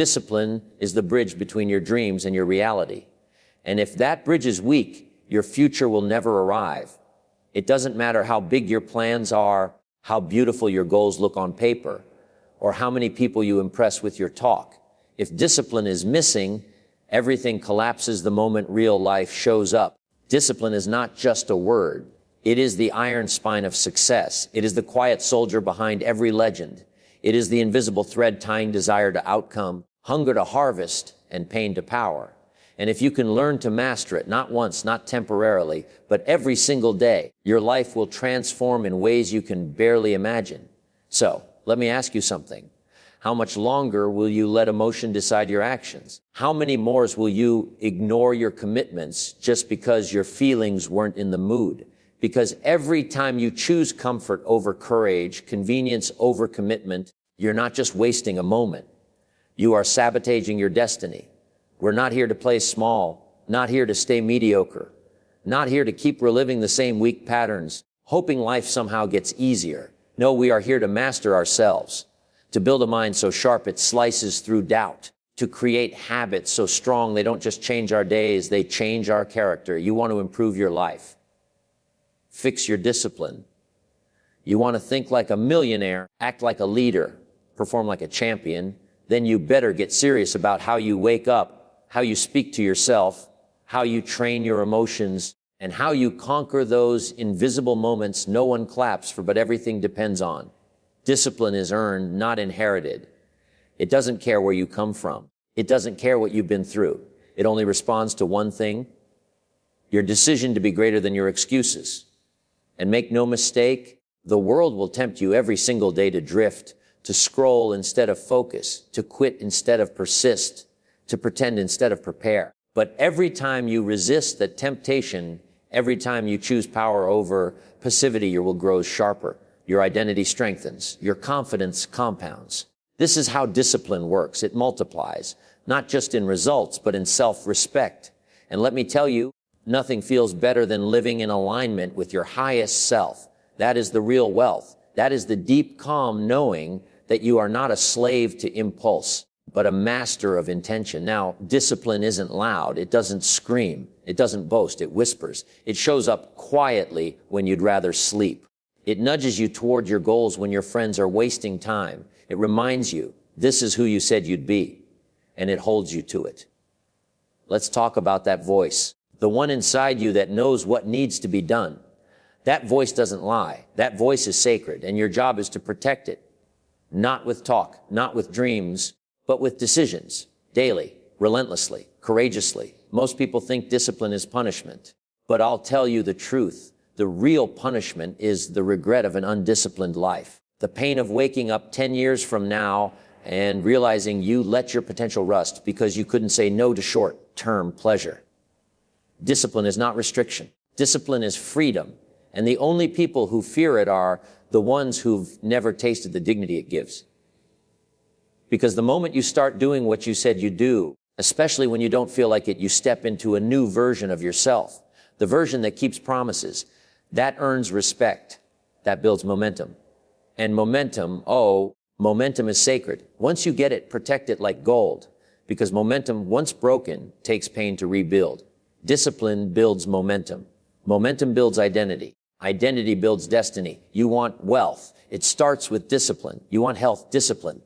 Discipline is the bridge between your dreams and your reality. And if that bridge is weak, your future will never arrive. It doesn't matter how big your plans are, how beautiful your goals look on paper, or how many people you impress with your talk. If discipline is missing, everything collapses the moment real life shows up. Discipline is not just a word. It is the iron spine of success. It is the quiet soldier behind every legend. It is the invisible thread tying desire to outcome, hunger to harvest, and pain to power. And if you can learn to master it, not once, not temporarily, but every single day, your life will transform in ways you can barely imagine. So, let me ask you something. How much longer will you let emotion decide your actions? How many more will you ignore your commitments just because your feelings weren't in the mood? Because every time you choose comfort over courage, convenience over commitment, you're not just wasting a moment. You are sabotaging your destiny. We're not here to play small, not here to stay mediocre, not here to keep reliving the same weak patterns, hoping life somehow gets easier. No, we are here to master ourselves, to build a mind so sharp it slices through doubt, to create habits so strong they don't just change our days, they change our character. You want to improve your life. Fix your discipline. You want to think like a millionaire, act like a leader, perform like a champion, then you better get serious about how you wake up, how you speak to yourself, how you train your emotions, and how you conquer those invisible moments no one claps for but everything depends on. Discipline is earned, not inherited. It doesn't care where you come from. It doesn't care what you've been through. It only responds to one thing: your decision to be greater than your excuses. And make no mistake, the world will tempt you every single day to drift, to scroll instead of focus, to quit instead of persist, to pretend instead of prepare. But every time you resist that temptation, every time you choose power over passivity, your will grows sharper. Your identity strengthens. Your confidence compounds. This is how discipline works. It multiplies, not just in results, but in self-respect. And let me tell you, nothing feels better than living in alignment with your highest self. That is the real wealth. That is the deep, calm knowing that you are not a slave to impulse, but a master of intention. Now, discipline isn't loud. It doesn't scream. It doesn't boast. It whispers. It shows up quietly when you'd rather sleep. It nudges you toward your goals when your friends are wasting time. It reminds you, this is who you said you'd be, and it holds you to it. Let's talk about that voice, the one inside you that knows what needs to be done. That voice doesn't lie. That voice is sacred, and your job is to protect it. Not with talk, not with dreams, but with decisions, daily, relentlessly, courageously. Most people think discipline is punishment, but I'll tell you the truth. The real punishment is the regret of an undisciplined life. The pain of waking up 10 years from now and realizing you let your potential rust because you couldn't say no to short-term pleasure. Discipline is not restriction. Discipline is freedom. And the only people who fear it are the ones who've never tasted the dignity it gives. Because the moment you start doing what you said you do, especially when you don't feel like it, you step into a new version of yourself. The version that keeps promises. That earns respect. That builds momentum. And momentum is sacred. Once you get it, protect it like gold. Because momentum, once broken, takes pain to rebuild. Discipline builds momentum. Momentum builds identity. Identity builds destiny. You want wealth. It starts with discipline. You want health, discipline.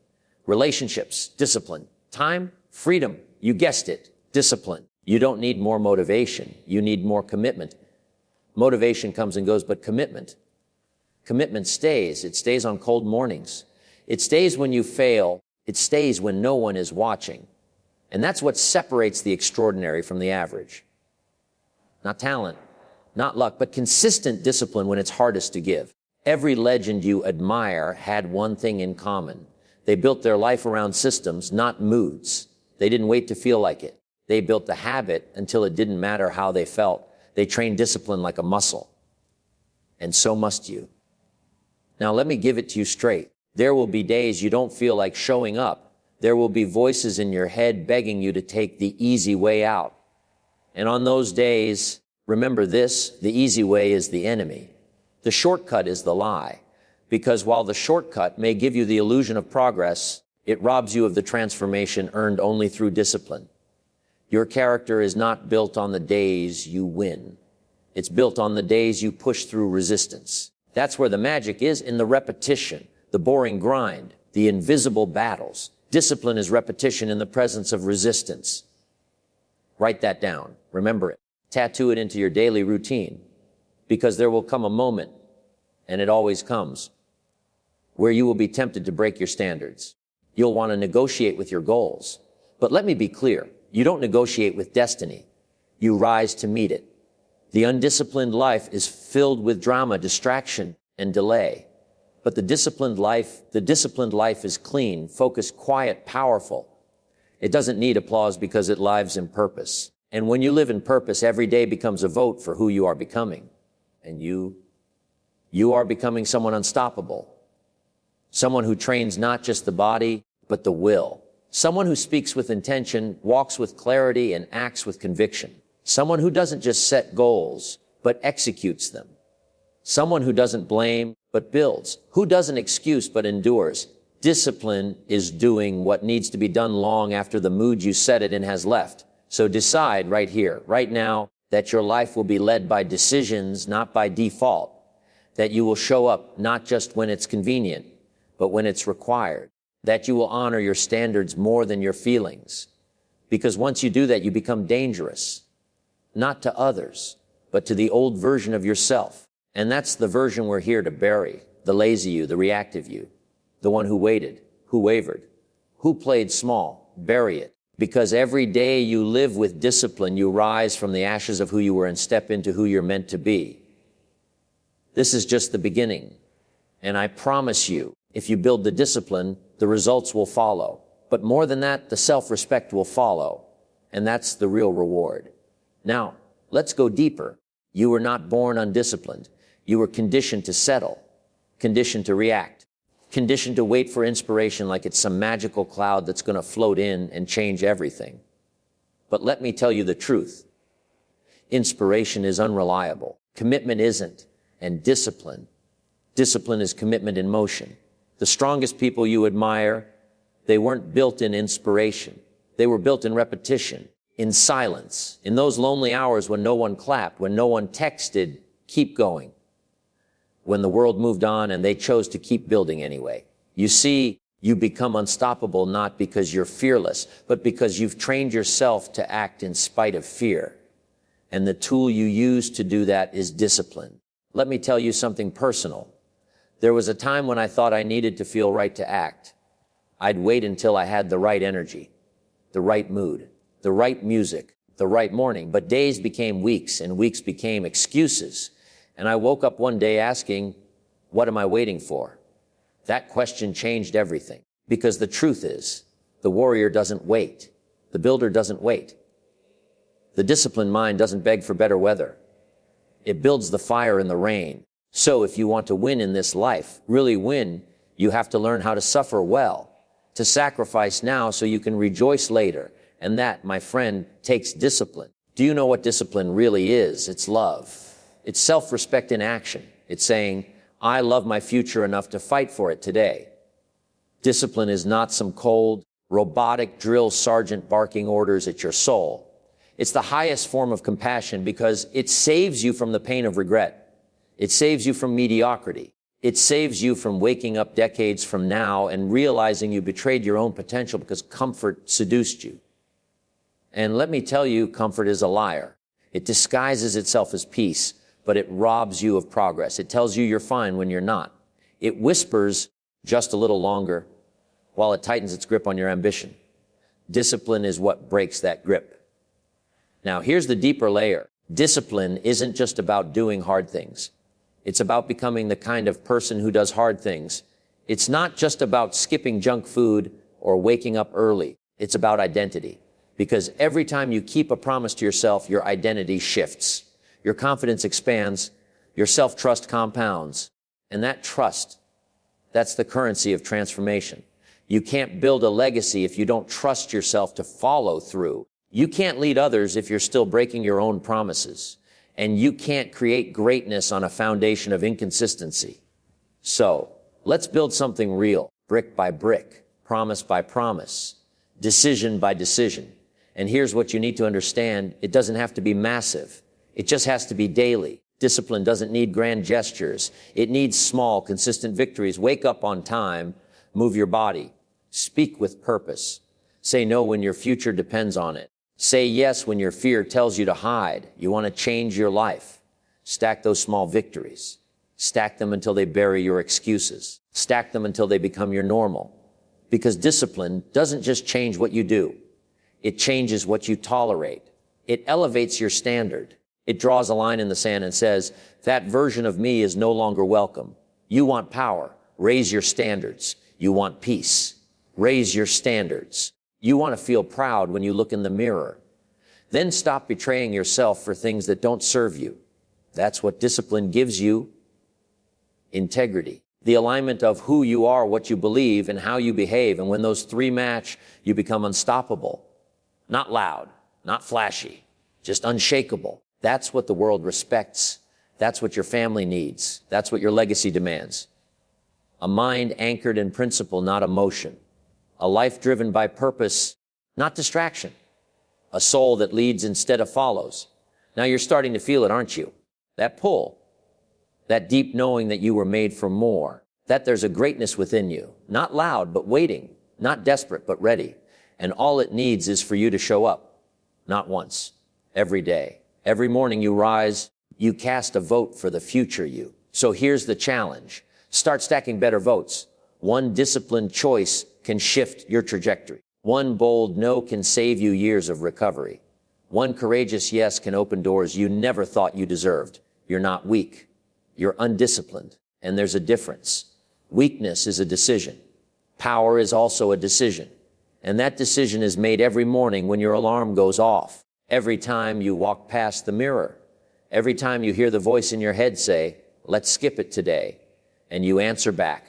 Relationships, discipline. Time, freedom. You guessed it, discipline. You don't need more motivation. You need more commitment. Motivation comes and goes, but commitment stays. It stays on cold mornings. It stays when you fail. It stays when no one is watching. And that's what separates the extraordinary from the average. Not talent, not luck, but consistent discipline when it's hardest to give. Every legend you admire had one thing in common. They built their life around systems, not moods. They didn't wait to feel like it. They built the habit until it didn't matter how they felt. They trained discipline like a muscle. And so must you. Now let me give it to you straight. There will be days you don't feel like showing up. There will be voices in your head begging you to take the easy way out. And on those days, remember this, the easy way is the enemy. The shortcut is the lie. Because while the shortcut may give you the illusion of progress, It robs you of the transformation earned only through discipline. Your character is not built on the days you win. It's built on the days you push through resistance. That's where the magic is, in the repetition, the boring grind, the invisible battles. Discipline is repetition in the presence of resistance. Write that down. Remember it. Tattoo it into your daily routine, because there will come a moment, and it always comes, where you will be tempted to break your standards. You'll want to negotiate with your goals. But let me be clear. You don't negotiate with destiny. You rise to meet it. The undisciplined life is filled with drama, distraction, and delay. But the disciplined life is clean, focused, quiet, powerful. It doesn't need applause because it lives in purpose. And when you live in purpose, every day becomes a vote for who you are becoming. And you are becoming someone unstoppable. Someone who trains not just the body, but the will. Someone who speaks with intention, walks with clarity, and acts with conviction. Someone who doesn't just set goals, but executes them. Someone who doesn't blame, but builds. Who doesn't excuse, but endures. Discipline is doing what needs to be done long after the mood you set it in has left. So decide right here, right now, that your life will be led by decisions, not by default. That you will show up not just when it's convenient, but when it's required. That you will honor your standards more than your feelings. Because once you do that, you become dangerous. Not to others, but to the old version of yourself. And that's the version we're here to bury. The lazy you, the reactive you, the one who waited, who wavered, who played small. Bury it. Because every day you live with discipline, you rise from the ashes of who you were and step into who you're meant to be. This is just the beginning. And I promise you, if you build the discipline, the results will follow. But more than that, the self-respect will follow. And that's the real reward. Now, let's go deeper. You were not born undisciplined. You were conditioned to settle, conditioned to react, conditioned to wait for inspiration like it's some magical cloud that's going to float in and change everything. But let me tell you the truth. Inspiration is unreliable. Commitment isn't. And discipline is commitment in motion. The strongest people you admire, they weren't built in inspiration. They were built in repetition. In silence, in those lonely hours when no one clapped, when no one texted, keep going. When the world moved on and they chose to keep building anyway. You see, you become unstoppable not because you're fearless, but because you've trained yourself to act in spite of fear. And the tool you use to do that is discipline. Let me tell you something personal. There was a time when I thought I needed to feel right to act. I'd wait until I had the right energy, the right mood, the right music, the right morning. But days became weeks and weeks became excuses. And I woke up one day asking, what am I waiting for? That question changed everything. Because the truth is, the warrior doesn't wait. The builder doesn't wait. The disciplined mind doesn't beg for better weather. It builds the fire in the rain. So if you want to win in this life, really win, you have to learn how to suffer well, to sacrifice now so you can rejoice later. And that, my friend, takes discipline. Do you know what discipline really is? It's love. It's self-respect in action. It's saying, I love my future enough to fight for it today. Discipline is not some cold, robotic drill sergeant barking orders at your soul. It's the highest form of compassion because it saves you from the pain of regret. It saves you from mediocrity. It saves you from waking up decades from now and realizing you betrayed your own potential because comfort seduced you. And let me tell you, comfort is a liar. It disguises itself as peace, but it robs you of progress. It tells you you're fine when you're not. It whispers just a little longer while it tightens its grip on your ambition. Discipline is what breaks that grip. Now, here's the deeper layer. Discipline isn't just about doing hard things. It's about becoming the kind of person who does hard things. It's not just about skipping junk food or waking up early. It's about identity. Because every time you keep a promise to yourself, your identity shifts. Your confidence expands. Your self-trust compounds. And that trust, that's the currency of transformation. You can't build a legacy if you don't trust yourself to follow through. You can't lead others if you're still breaking your own promises. And you can't create greatness on a foundation of inconsistency. So, let's build something real, brick by brick. promise by promise, decision by decision. And here's what you need to understand. It doesn't have to be massive. It just has to be daily. Discipline doesn't need grand gestures. It needs small, consistent victories. Wake up on time. Move your body. Speak with purpose. Say no when your future depends on it. Say yes when your fear tells you to hide. You want to change your life. Stack those small victories. Stack them until they bury your excuses. Stack them until they become your normal. Because discipline doesn't just change what you do. It changes what you tolerate. It elevates your standard. It draws a line in the sand and says, that version of me is no longer welcome. You want power. Raise your standards. You want peace. Raise your standards. You want to feel proud when you look in the mirror. Then stop betraying yourself for things that don't serve you. That's what discipline gives you. Integrity. The alignment of who you are, what you believe, and how you behave. And when those three match, you become unstoppable. Not loud, not flashy, just unshakable. That's what the world respects. That's what your family needs. That's what your legacy demands. A mind anchored in principle, not emotion. A life driven by purpose, not distraction. A soul that leads instead of follows. Now you're starting to feel it, aren't you? That pull. That deep knowing that you were made for more. That there's a greatness within you. Not loud, but waiting. Not desperate, but ready. And all it needs is for you to show up. Not once. Every day. Every morning you rise, you cast a vote for the future you. So here's the challenge. Start stacking better votes. One disciplined choice can shift your trajectory. One bold no can save you years of recovery. One courageous yes can open doors you never thought you deserved. You're not weak. You're undisciplined. And there's a difference. Weakness is a decision. Power is also a decision. And that decision is made every morning when your alarm goes off. Every time you walk past the mirror. Every time you hear the voice in your head say, let's skip it today. And you answer back,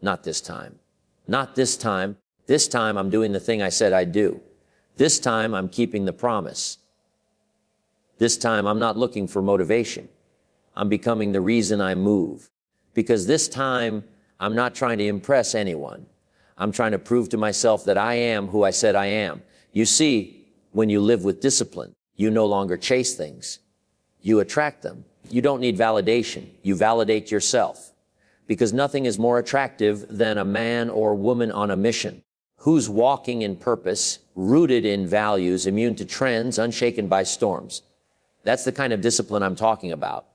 not this time. Not this time. This time I'm doing the thing I said I'd do. This time I'm keeping the promise. This time I'm not looking for motivation. I'm becoming the reason I move. Because this time I'm not trying to impress anyone. I'm trying to prove to myself that I am who I said I am. You see, when you live with discipline, you no longer chase things. You attract them. You don't need validation. You validate yourself. Because nothing is more attractive than a man or woman on a mission who's walking in purpose, rooted in values, immune to trends, unshaken by storms. That's the kind of discipline I'm talking about.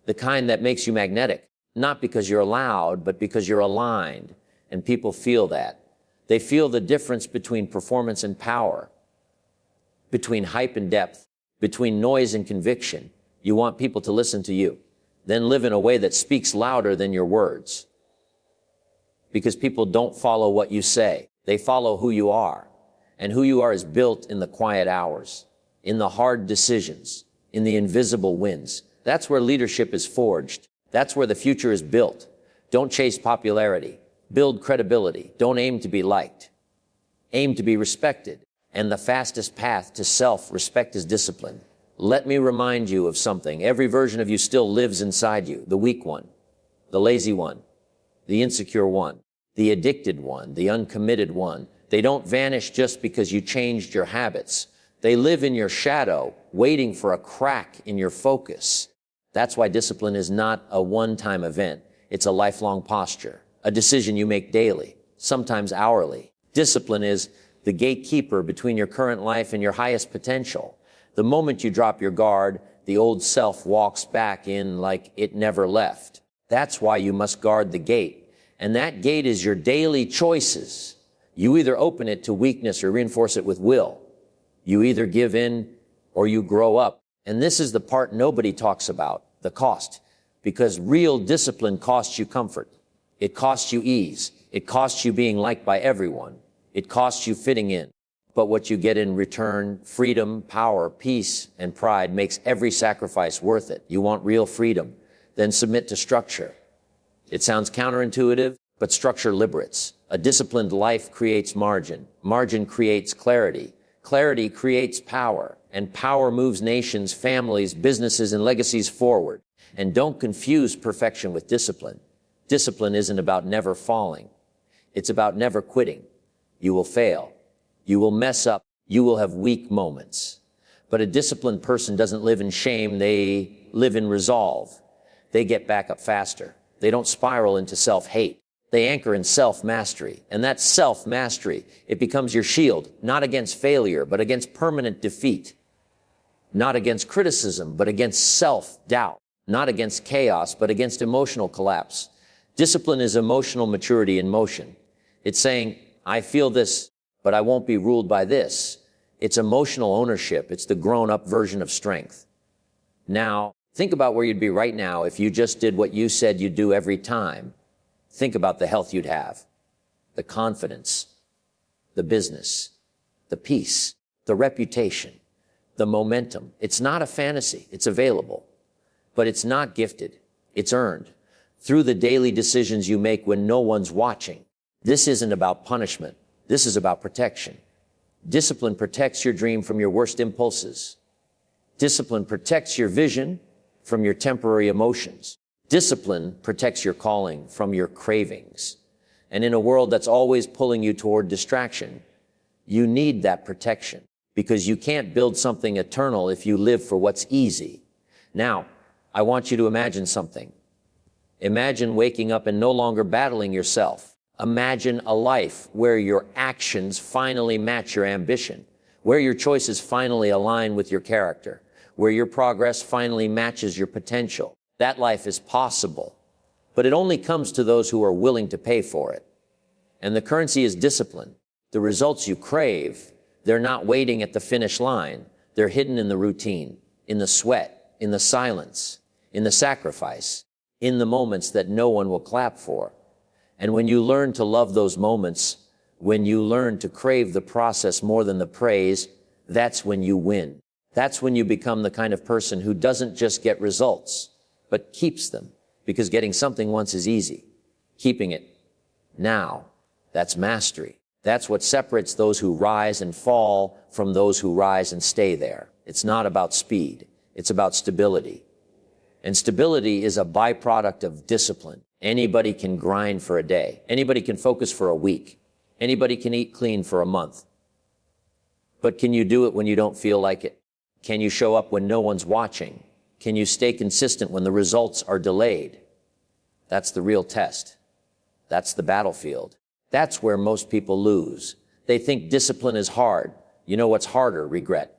The kind that makes you magnetic, not because you're loud, but because you're aligned. And people feel that. They feel the difference between performance and power, between hype and depth, between noise and conviction. You want people to listen to you. Then live in a way that speaks louder than your words. Because people don't follow what you say. They follow who you are. And who you are is built in the quiet hours, in the hard decisions, in the invisible wins. That's where leadership is forged. That's where the future is built. Don't chase popularity. Build credibility. Don't aim to be liked. Aim to be respected. And the fastest path to self-respect is discipline. Let me remind you of something. Every version of you still lives inside you. The weak one, the lazy one, the insecure one, the addicted one, the uncommitted one. They don't vanish just because you changed your habits. They live in your shadow, waiting for a crack in your focus. That's why discipline is not a one-time event. It's a lifelong posture, a decision you make daily, sometimes hourly. Discipline is the gatekeeper between your current life and your highest potential. The moment you drop your guard, the old self walks back in like it never left. That's why you must guard the gate. And that gate is your daily choices. You either open it to weakness or reinforce it with will. You either give in or you grow up. And this is the part nobody talks about, the cost. Because real discipline costs you comfort. It costs you ease. It costs you being liked by everyone. It costs you fitting in. But what you get in return, freedom, power, peace, and pride, makes every sacrifice worth it. You want real freedom, then submit to structure. It sounds counterintuitive, but structure liberates. A disciplined life creates margin. Margin creates clarity. Clarity creates power. And power moves nations, families, businesses, and legacies forward. And don't confuse perfection with discipline. Discipline isn't about never falling. It's about never quitting. You will fail. You will mess up. You will have weak moments. But a disciplined person doesn't live in shame. They live in resolve. They get back up faster. They don't spiral into self-hate. They anchor in self-mastery. And that self-mastery, it becomes your shield, not against failure, but against permanent defeat. Not against criticism, but against self-doubt. Not against chaos, but against emotional collapse. Discipline is emotional maturity in motion. It's saying, I feel this, but I won't be ruled by this. It's emotional ownership. It's the grown-up version of strength. Now, think about where you'd be right now if you just did what you said you'd do every time. Think about the health you'd have, the confidence, the business, the peace, the reputation, the momentum. It's not a fantasy. It's available. But it's not gifted. It's earned through the daily decisions you make when no one's watching. This isn't about punishment. This is about protection. Discipline protects your dream from your worst impulses. Discipline protects your vision from your temporary emotions. Discipline protects your calling from your cravings. And in a world that's always pulling you toward distraction, you need that protection because you can't build something eternal if you live for what's easy. Now, I want you to imagine something. Imagine waking up and no longer battling yourself. Imagine a life where your actions finally match your ambition, where your choices finally align with your character, where your progress finally matches your potential. That life is possible, but it only comes to those who are willing to pay for it. And the currency is discipline. The results you crave, they're not waiting at the finish line. They're hidden in the routine, in the sweat, in the silence, in the sacrifice, in the moments that no one will clap for. And when you learn to love those moments, when you learn to crave the process more than the praise, that's when you win. That's when you become the kind of person who doesn't just get results, but keeps them. Because getting something once is easy. Keeping it now, that's mastery. That's what separates those who rise and fall from those who rise and stay there. It's not about speed. It's about stability. And stability is a byproduct of discipline. Anybody can grind for a day. Anybody can focus for a week. Anybody can eat clean for a month. But can you do it when you don't feel like it? Can you show up when no one's watching? Can you stay consistent when the results are delayed? That's the real test. That's the battlefield. That's where most people lose. They think discipline is hard. You know what's harder? Regret.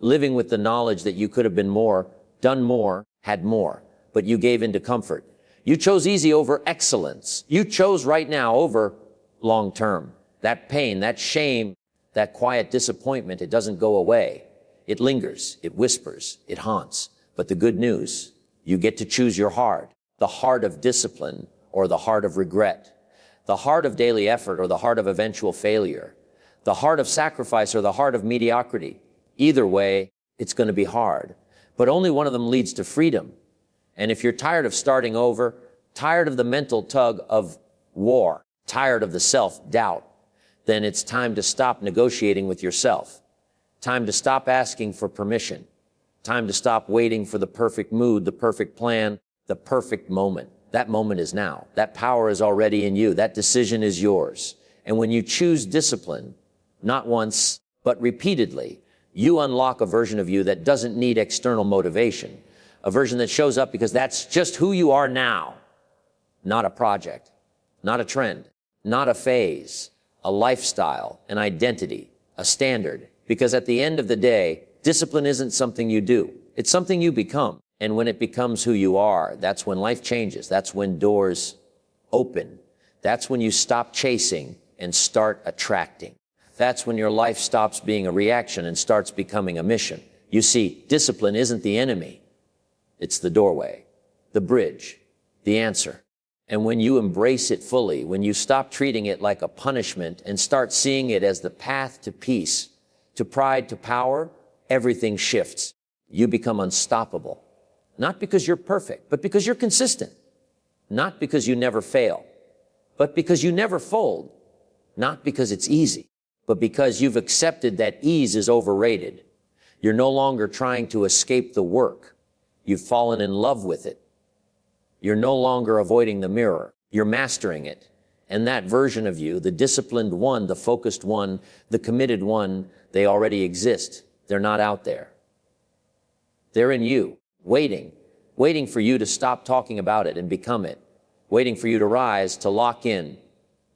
Living with the knowledge that you could have been more, done more, had more, but you gave into comfort. You chose easy over excellence. You chose right now over long term. That pain, that shame, that quiet disappointment, it doesn't go away. It lingers, it whispers, it haunts. But the good news, you get to choose your heart, the heart of discipline or the heart of regret, the heart of daily effort or the heart of eventual failure, the heart of sacrifice or the heart of mediocrity. Either way, it's going to be hard, but only one of them leads to freedom. And if you're tired of starting over, tired of the mental tug of war, tired of the self-doubt, then it's time to stop negotiating with yourself. Time to stop asking for permission. Time to stop waiting for the perfect mood, the perfect plan, the perfect moment. That moment is now. That power is already in you. That decision is yours. And when you choose discipline, not once, but repeatedly, you unlock a version of you that doesn't need external motivation. A version that shows up because that's just who you are now. Not a project, not a trend, not a phase, a lifestyle, an identity, a standard. Because at the end of the day, discipline isn't something you do. It's something you become. And when it becomes who you are, that's when life changes. That's when doors open. That's when you stop chasing and start attracting. That's when your life stops being a reaction and starts becoming a mission. You see, discipline isn't the enemy. It's the doorway, the bridge, the answer. And when you embrace it fully, when you stop treating it like a punishment and start seeing it as the path to peace, to pride, to power, everything shifts. You become unstoppable. Not because you're perfect, but because you're consistent. Not because you never fail, but because you never fold. Not because it's easy, but because you've accepted that ease is overrated. You're no longer trying to escape the work. You've fallen in love with it. You're no longer avoiding the mirror. You're mastering it. And that version of you, the disciplined one, the focused one, the committed one, they already exist. They're not out there. They're in you, waiting for you to stop talking about it and become it, waiting for you to rise, to lock in,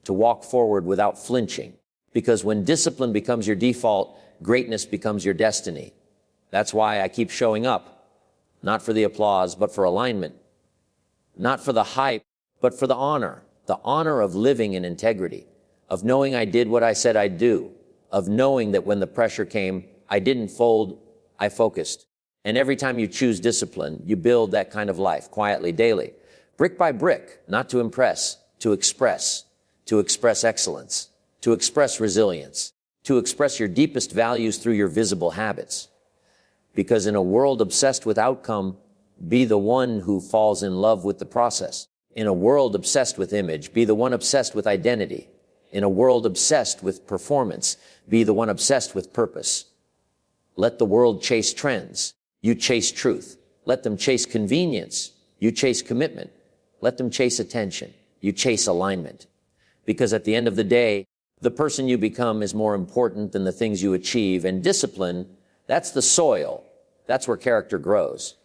to walk forward without flinching. Because when discipline becomes your default, greatness becomes your destiny. That's why I keep showing up, not for the applause, but for alignment, not for the hype, but for the honor of living in integrity, of knowing I did what I said I'd do, of knowing that when the pressure came, I didn't fold, I focused. And every time you choose discipline, you build that kind of life quietly, daily, brick by brick, not to impress, to express excellence, to express resilience, to express your deepest values through your visible habits. Because in a world obsessed with outcome, be the one who falls in love with the process. In a world obsessed with image, be the one obsessed with identity. In a world obsessed with performance, be the one obsessed with purpose. Let the world chase trends. You chase truth. Let them chase convenience. You chase commitment. Let them chase attention. You chase alignment. Because at the end of the day, the person you become is more important than the things you achieve. And discipline, that's the soil. That's where character grows.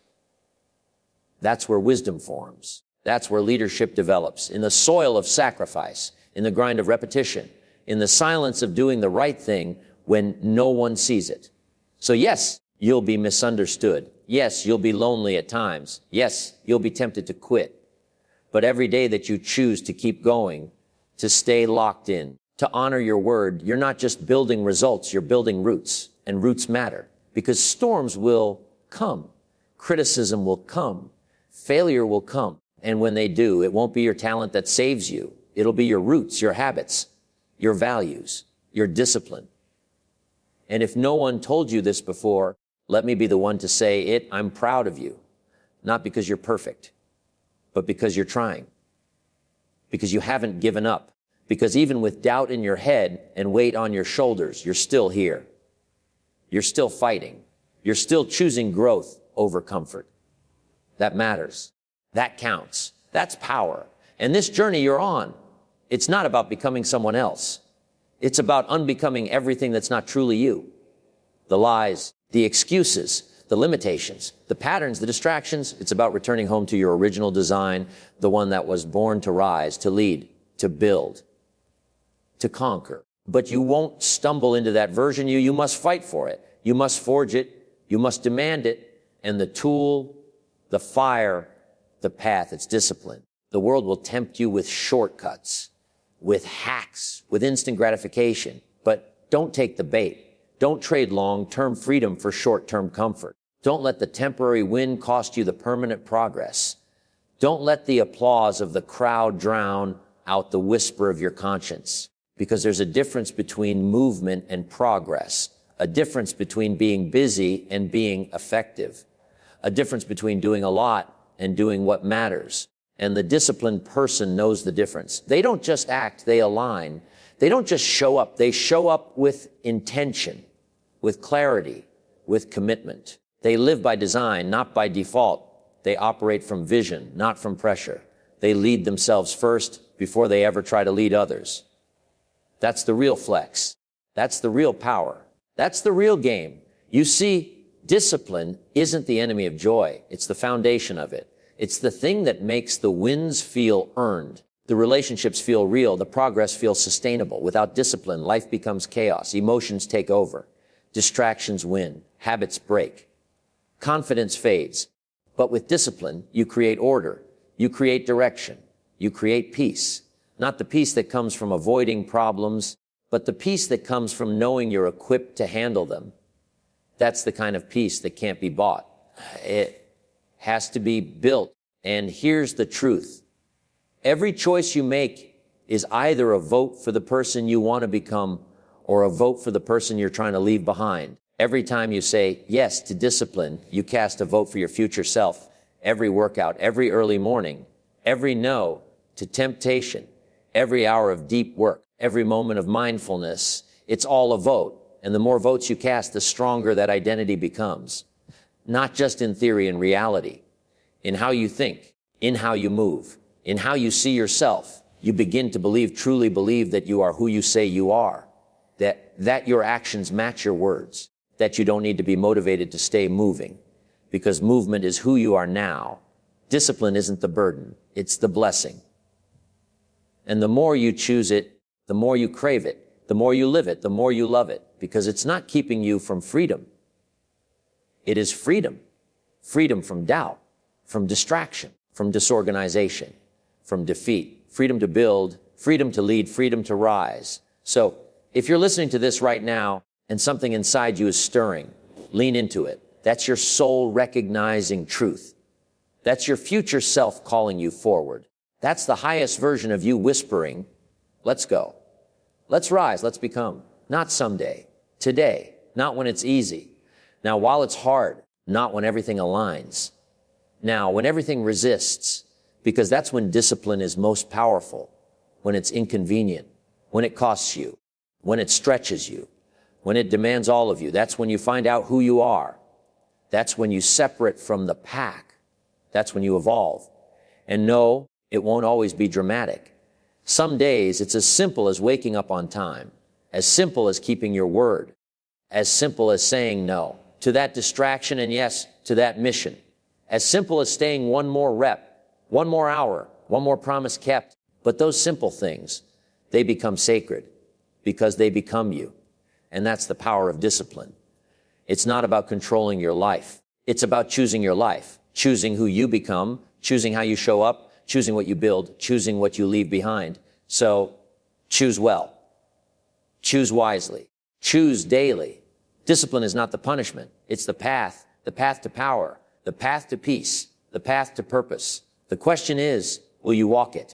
That's where wisdom forms. That's where leadership develops. In the soil of sacrifice, in the grind of repetition, in the silence of doing the right thing when no one sees it. So yes, you'll be misunderstood. Yes, you'll be lonely at times. Yes, you'll be tempted to quit. But every day that you choose to keep going, to stay locked in, to honor your word, you're not just building results, you're building roots. And roots matter because storms will come. Criticism will come. Failure will come. And when they do, it won't be your talent that saves you. It'll be your roots, your habits, your values, your discipline. And if no one told you this before, let me be the one to say it. I'm proud of you. Not because you're perfect, but because you're trying. Because you haven't given up. Because even with doubt in your head and weight on your shoulders, you're still here. You're still fighting. You're still choosing growth over comfort. That matters. That counts. That's power. And this journey you're on, it's not about becoming someone else. It's about unbecoming everything that's not truly you. The lies, the excuses, the limitations, the patterns, the distractions. It's about returning home to your original design, the one that was born to rise, to lead, to build, to conquer. But you won't stumble into that version you must fight for it. You must forge it. You must demand it. And the tool, the fire, the path, it's discipline. The world will tempt you with shortcuts, with hacks, with instant gratification. But don't take the bait. Don't trade long-term freedom for short-term comfort. Don't let the temporary win cost you the permanent progress. Don't let the applause of the crowd drown out the whisper of your conscience. Because there's a difference between movement and progress, a difference between being busy and being effective, a difference between doing a lot and doing what matters. And the disciplined person knows the difference. They don't just act, they align. They don't just show up. They show up with intention, with clarity, with commitment. They live by design, not by default. They operate from vision, not from pressure. They lead themselves first before they ever try to lead others. That's the real flex. That's the real power. That's the real game. You see, discipline isn't the enemy of joy. It's the foundation of it. It's the thing that makes the wins feel earned. The relationships feel real. The progress feels sustainable. Without discipline, life becomes chaos. Emotions take over. Distractions win. Habits break. Confidence fades. But with discipline, you create order. You create direction. You create peace. Not the peace that comes from avoiding problems, but the peace that comes from knowing you're equipped to handle them. That's the kind of peace that can't be bought. It has to be built. And here's the truth. Every choice you make is either a vote for the person you want to become or a vote for the person you're trying to leave behind. Every time you say yes to discipline, you cast a vote for your future self. Every workout, every early morning, every no to temptation, every hour of deep work, every moment of mindfulness, it's all a vote. And the more votes you cast, the stronger that identity becomes. Not just in theory and reality, in how you think, in how you move, in how you see yourself, you begin to believe, truly believe that you are who you say you are, that your actions match your words, that you don't need to be motivated to stay moving, because movement is who you are now. Discipline isn't the burden, it's the blessing. And the more you choose it, the more you crave it, the more you live it, the more you love it, because it's not keeping you from freedom. It is freedom. Freedom from doubt, from distraction, from disorganization, from defeat, freedom to build, freedom to lead, freedom to rise. So if you're listening to this right now and something inside you is stirring, lean into it. That's your soul recognizing truth. That's your future self calling you forward. That's the highest version of you whispering, let's go. Let's rise, let's become. Not someday, today, not when it's easy. Now, while it's hard, not when everything aligns. Now, when everything resists, because that's when discipline is most powerful, when it's inconvenient, when it costs you, when it stretches you, when it demands all of you. That's when you find out who you are. That's when you separate from the pack. That's when you evolve. And no, it won't always be dramatic. Some days it's as simple as waking up on time, as simple as keeping your word, as simple as saying no to that distraction and yes, to that mission, as simple as staying one more rep, one more hour, one more promise kept. But those simple things, they become sacred because they become you. And that's the power of discipline. It's not about controlling your life. It's about choosing your life, choosing who you become, choosing how you show up, choosing what you build, choosing what you leave behind. So choose well, choose wisely, choose daily. Discipline is not the punishment. It's the path to power, the path to peace, the path to purpose. The question is, will you walk it?